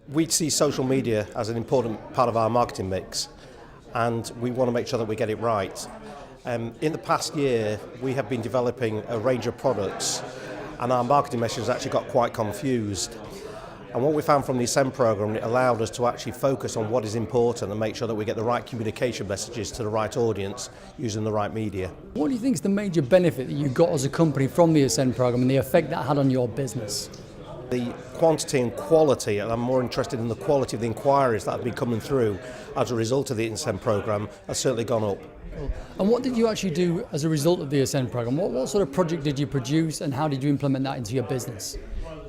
We see social media as an important part of our marketing mix, and we want to make sure that we get it right. In the past year, we have been developing a range of products, and our marketing message has actually got quite confused. And what we found from the Ascend program, it allowed us to actually focus on what is important and make sure that we get the right communication messages to the right audience using the right media. What do you think is the major benefit that you got as a company from the Ascend program and the effect that had on your business? The quantity and quality, and I'm more interested in the quality of the inquiries that have been coming through as a result of the Ascend program, has certainly gone up. And what did you actually do as a result of the Ascend program? What sort of project did you produce and how did you implement that into your business?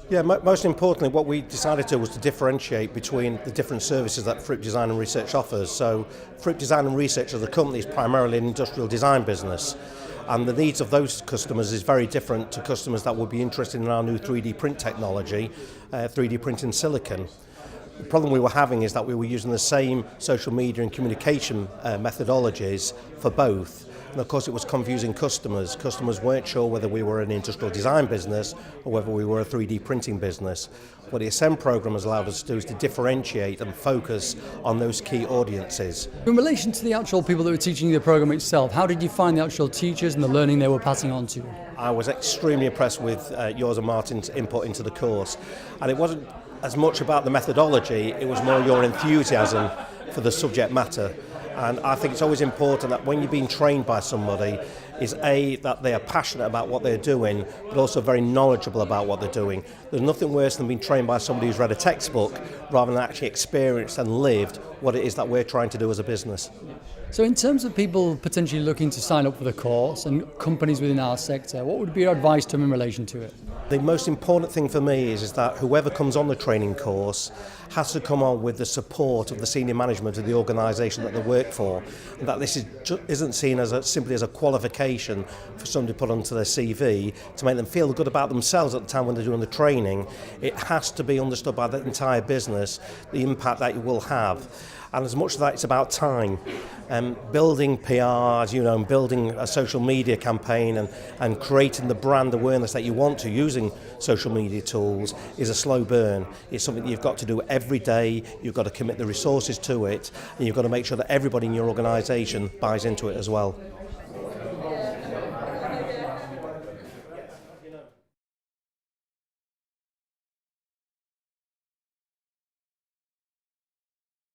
Yeah, most importantly, what we decided to was to differentiate between the different services that Fripp Design and Research offers. So Fripp Design and Research as a company is primarily an industrial design business, and the needs of those customers is very different to customers that would be interested in our new 3D print technology, 3D printing silicon. The problem we were having is that we were using the same social media and communication methodologies for both. And of course it was confusing customers. Customers weren't sure whether we were an industrial design business or whether we were a 3D printing business. What the Ascend program has allowed us to do is to differentiate and focus on those key audiences. In relation to the actual people that were teaching the program itself, how did you find the actual teachers and the learning they were passing on to you? I was extremely impressed with yours and Martin's input into the course. And it wasn't as much about the methodology, it was more your enthusiasm for the subject matter. And I think it's always important that when you're being trained by somebody, is A, that they are passionate about what they're doing, but also very knowledgeable about what they're doing. There's nothing worse than being trained by somebody who's read a textbook rather than actually experienced and lived what it is that we're trying to do as a business. So in terms of people potentially looking to sign up for the course and companies within our sector, what would be your advice to them in relation to it? The most important thing for me is that whoever comes on the training course has to come on with the support of the senior management of the organisation that they work for, and that this isn't seen as simply as a qualification for somebody to put onto their CV to make them feel good about themselves at the time when they're doing the training. It has to be understood by the entire business, the impact that it will have. And as much as that, it's about time. Building PRs, building a social media campaign and creating the brand awareness that you want to using social media tools is a slow burn. It's something that you've got to do every day. You've got to commit the resources to it, and you've got to make sure that everybody in your organisation buys into it as well.